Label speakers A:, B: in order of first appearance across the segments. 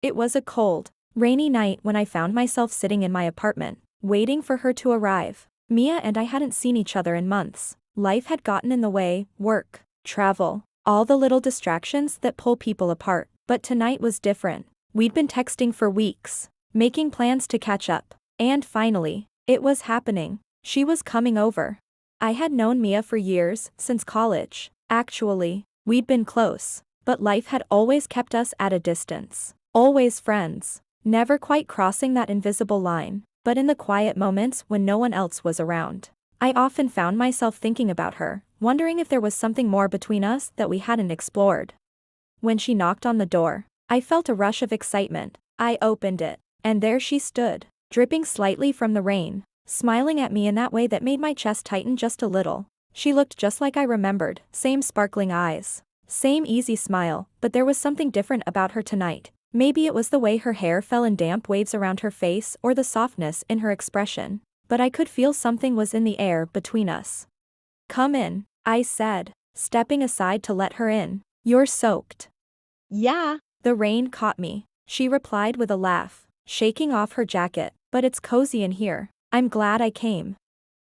A: It was a cold, rainy night when I found myself sitting in my apartment, waiting for her to arrive. Mia and I hadn't seen each other in months. Life had gotten in the way, work, travel, all the little distractions that pull people apart. But tonight was different. We'd been texting for weeks, making plans to catch up. And finally, it was happening. She was coming over. I had known Mia for years, since college. Actually, we'd been close, but life had always kept us at a distance. Always friends, never quite crossing that invisible line. But in the quiet moments when no one else was around, I often found myself thinking about her, wondering if there was something more between us that we hadn't explored. When she knocked on the door, I felt a rush of excitement. I opened it, and there she stood, dripping slightly from the rain, smiling at me in that way that made my chest tighten just a little. She looked just like I remembered, same sparkling eyes, same easy smile, but there was something different about her tonight. Maybe it was the way her hair fell in damp waves around her face or the softness in her expression, but I could feel something was in the air between us. "Come in," I said, stepping aside to let her in. "You're soaked."
B: Yeah.
A: The rain caught me, she replied with a laugh, shaking off her jacket. "But it's cozy in here. I'm glad I came."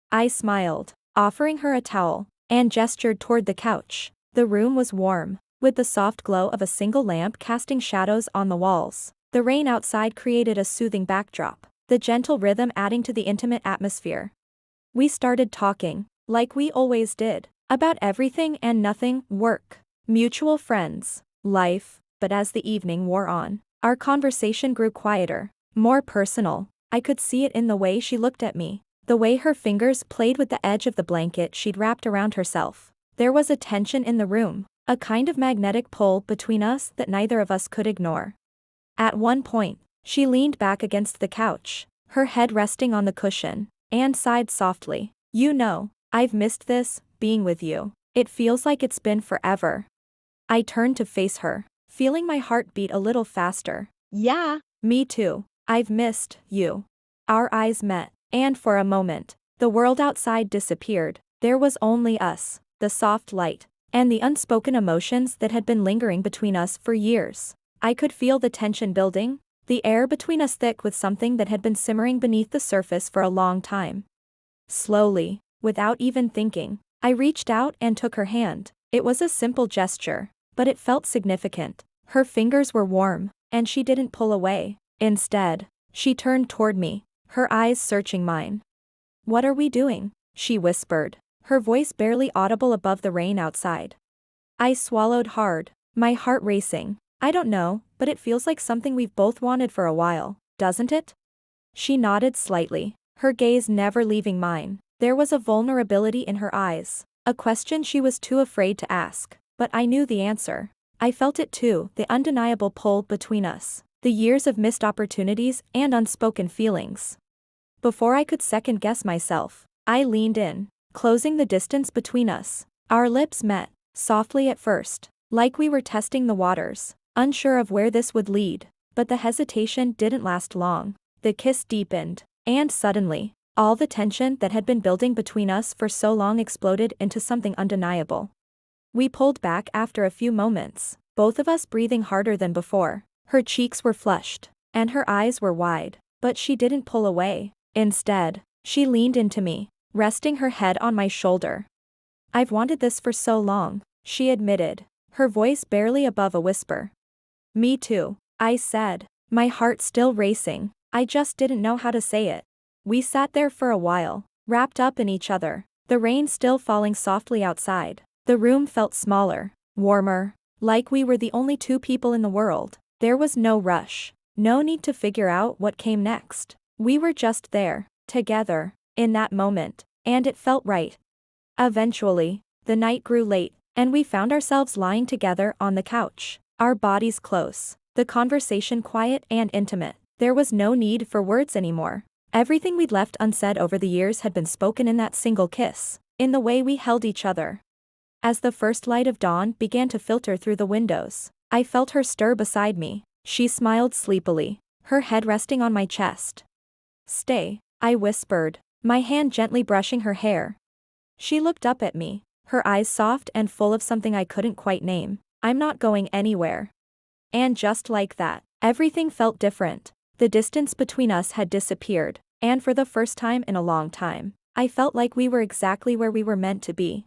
A: I smiled, offering her a towel, and gestured toward the couch. The room was warm, with the soft glow of a single lamp casting shadows on the walls. The rain outside created a soothing backdrop, the gentle rhythm adding to the intimate atmosphere. We started talking, like we always did, about everything and nothing, work, mutual friends, life, but as the evening wore on, our conversation grew quieter, more personal. I could see it in the way she looked at me, the way her fingers played with the edge of the blanket she'd wrapped around herself. There was a tension in the room, a kind of magnetic pull between us that neither of us could ignore. At one point, she leaned back against the couch, her head resting on the cushion, and sighed softly. "You know, I've missed this, being with you. It feels like it's been forever." I turned to face her, feeling my heart beat a little faster.
B: Yeah.
A: "Me too. I've missed you." Our eyes met, and for a moment, the world outside disappeared. There was only us, the soft light, and the unspoken emotions that had been lingering between us for years. I could feel the tension building, the air between us thick with something that had been simmering beneath the surface for a long time. Slowly, without even thinking, I reached out and took her hand. It was a simple gesture, but it felt significant. Her fingers were warm, and she didn't pull away. Instead, she turned toward me, her eyes searching mine. "What are we doing?" she whispered, her voice barely audible above the rain outside. I swallowed hard, my heart racing. "I don't know, but it feels like something we've both wanted for a while, doesn't it?" She nodded slightly, her gaze never leaving mine. There was a vulnerability in her eyes, a question she was too afraid to ask, but I knew the answer. I felt it too, the undeniable pull between us, the years of missed opportunities and unspoken feelings. Before I could second-guess myself, I leaned in, closing the distance between us. Our lips met, softly at first, like we were testing the waters, unsure of where this would lead, but the hesitation didn't last long. The kiss deepened, and suddenly, all the tension that had been building between us for so long exploded into something undeniable. We pulled back after a few moments, both of us breathing harder than before. Her cheeks were flushed, and her eyes were wide, but she didn't pull away. Instead, she leaned into me, resting her head on my shoulder. "I've wanted this for so long," she admitted, her voice barely above a whisper. "Me too," I said, my heart still racing. I just didn't know how to say it. We sat there for a while, wrapped up in each other, the rain still falling softly outside. The room felt smaller, warmer, like we were the only two people in the world. There was no rush, no need to figure out what came next. We were just there, together, in that moment, and it felt right. Eventually, the night grew late, and we found ourselves lying together on the couch, our bodies close, the conversation quiet and intimate. There was no need for words anymore. Everything we'd left unsaid over the years had been spoken in that single kiss, in the way we held each other. As the first light of dawn began to filter through the windows, I felt her stir beside me. She smiled sleepily, her head resting on my chest. "Stay," I whispered, my hand gently brushing her hair. She looked up at me, her eyes soft and full of something I couldn't quite name. "I'm not going anywhere." And just like that, Everything felt different. The distance between us had disappeared, and for the first time in a long time, I felt like we were exactly where we were meant to be.